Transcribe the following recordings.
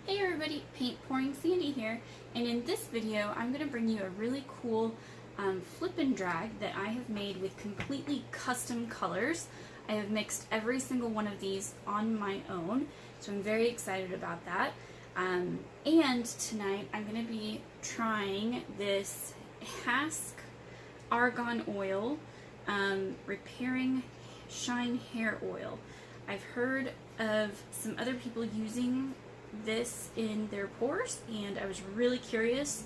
Hey everybody, Paint Pouring Sandy here, and in this video I'm going to bring you a really cool flip and drag that I have made with completely custom colors. I have mixed every single one of these on my own, so I'm very excited about that. And tonight I'm going to be trying this Hask Argon Oil Repairing Shine Hair Oil. I've heard of some other people using this in their pores, and I was really curious.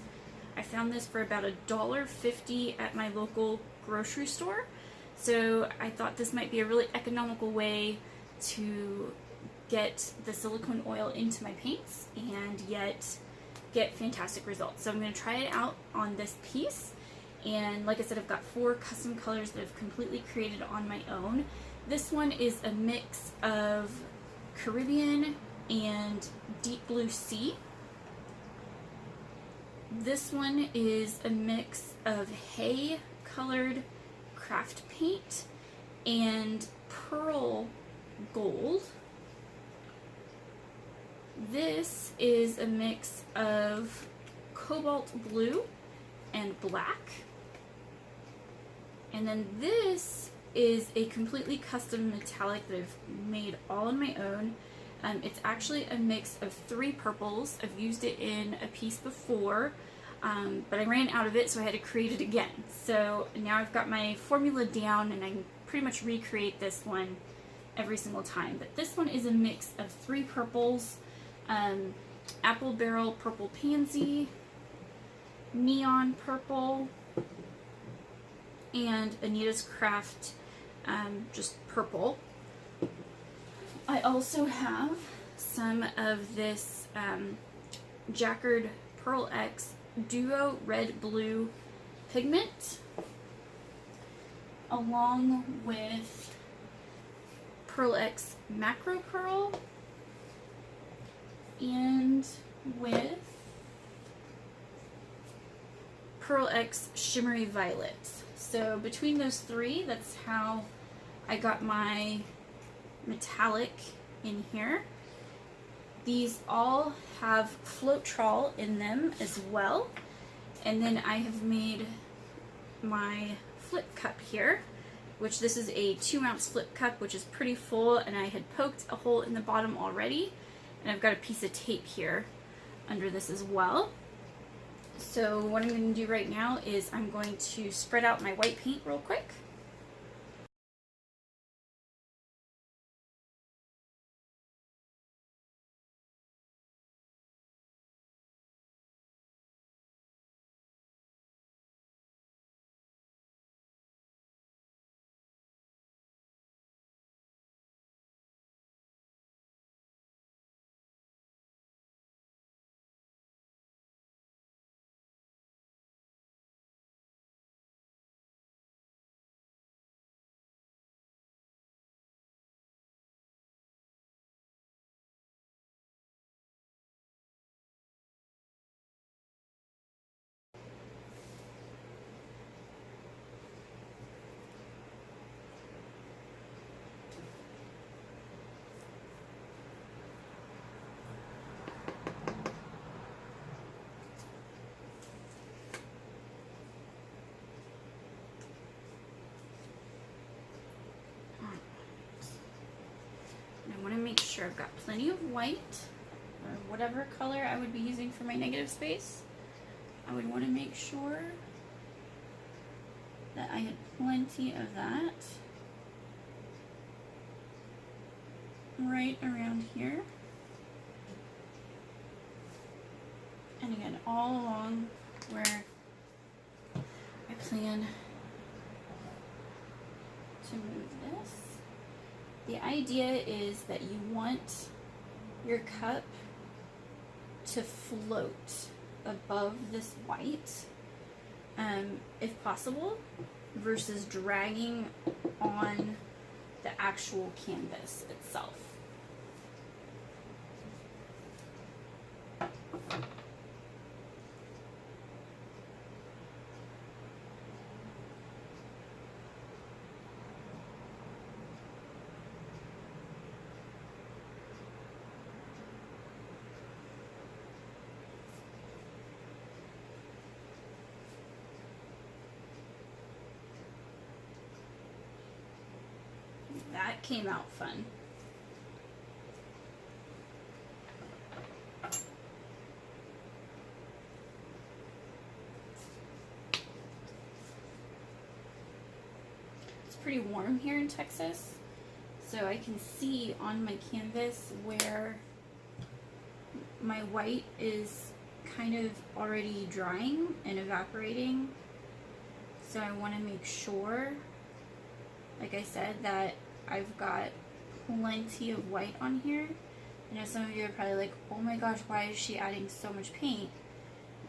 I found this for about $1.50 at my local grocery store, so I thought this might be a really economical way to get the silicone oil into my paints and yet get fantastic results. So I'm going to try it out on this piece, and like I said, I've got 4 custom colors that I've completely created on my own. This one is a mix of Caribbean and deep blue sea. This one is a mix of hay colored craft paint and pearl gold. This is a mix of cobalt blue and black. And then this is a completely custom metallic that I've made all on my own. It's actually a mix of 3 purples. I've used it in a piece before, but I ran out of it, so I had to create it again. So now I've got my formula down, and I can pretty much recreate this one every single time. But this one is a mix of 3 purples, apple barrel purple pansy, neon purple, and Anita's Craft just purple. I also have some of this Jacquard Pearl X Duo Red Blue pigment, along with Pearl X Macro Pearl, and with Pearl X Shimmery Violet. So between those 3, that's how I got my metallic in here. These all have Floetrol in them as well. And then I have made my flip cup here, which this is a 2-ounce flip cup, which is pretty full, and I had poked a hole in the bottom already, and I've got a piece of tape here under this as well. So what I'm going to do right now is I'm going to spread out my white paint real quick. I want to make sure I've got plenty of white, or whatever color I would be using for my negative space. I would want to make sure that I had plenty of that right around here. And again, all along where I plan to move this. The idea is that you want your cup to float above this white, if possible, versus dragging on the actual canvas itself. that came out fun. It's pretty warm here in Texas, so I can see on my canvas where my white is kind of already drying and evaporating. So I want to make sure, like I said, that I've got plenty of white on here. I know some of you are probably like, oh my gosh, why is she adding so much paint?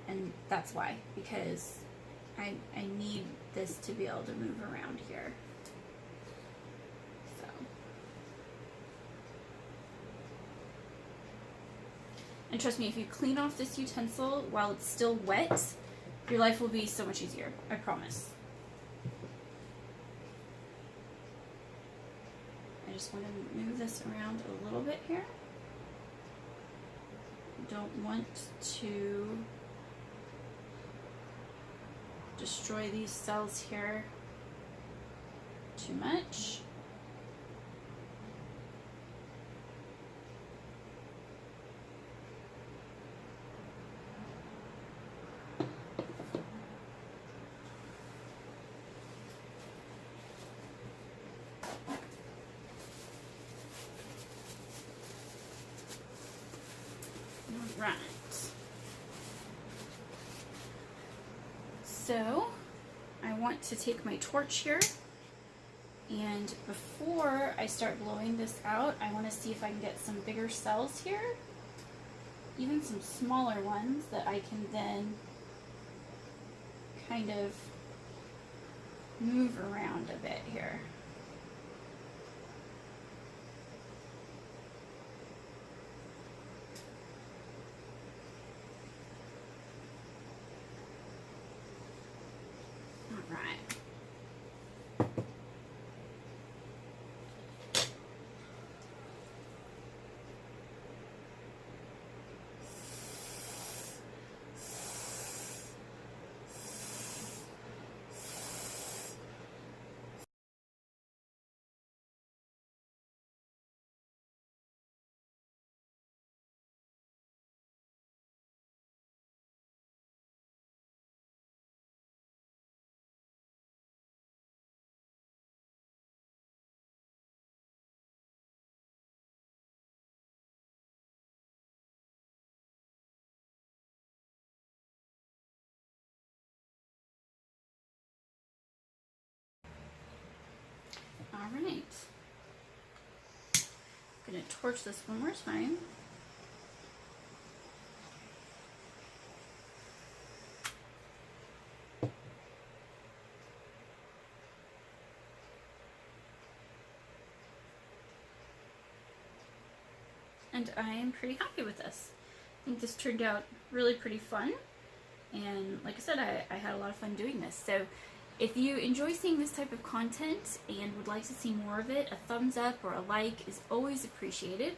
And that's why, because I need this to be able to move around here. So. And trust me, if you clean off this utensil while it's still wet, your life will be so much easier, I promise. I just want to move this around a little bit here. Don't want to destroy these cells here too much. Right. So I want to take my torch here, and before I start blowing this out, I want to see if I can get some bigger cells here, even some smaller ones that I can then kind of move around a bit here. All right. I'm going to torch this one more time. And I am pretty happy with this. I think this turned out really pretty fun. And like I said, I had a lot of fun doing this. So if you enjoy seeing this type of content and would like to see more of it, a thumbs up or a like is always appreciated.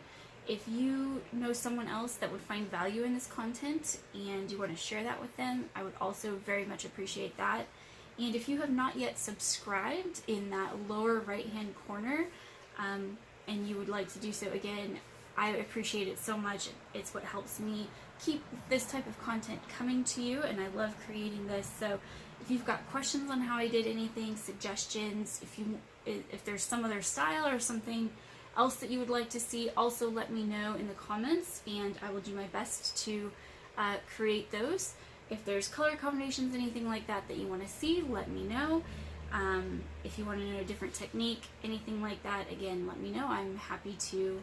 If you know someone else that would find value in this content and you want to share that with them, I would also very much appreciate that. And if you have not yet subscribed in that lower right hand corner, and you would like to do so, again, I appreciate it so much. It's what helps me keep this type of content coming to you, and I love creating this. So if you've got questions on how I did anything, suggestions, if there's some other style or something else that you would like to see, also let me know in the comments, and I will do my best to create those. If there's color combinations, anything like that that you want to see, let me know. If you want to know a different technique, anything like that, again, let me know. I'm happy to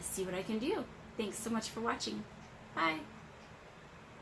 see what I can do. Thanks so much for watching. Bye.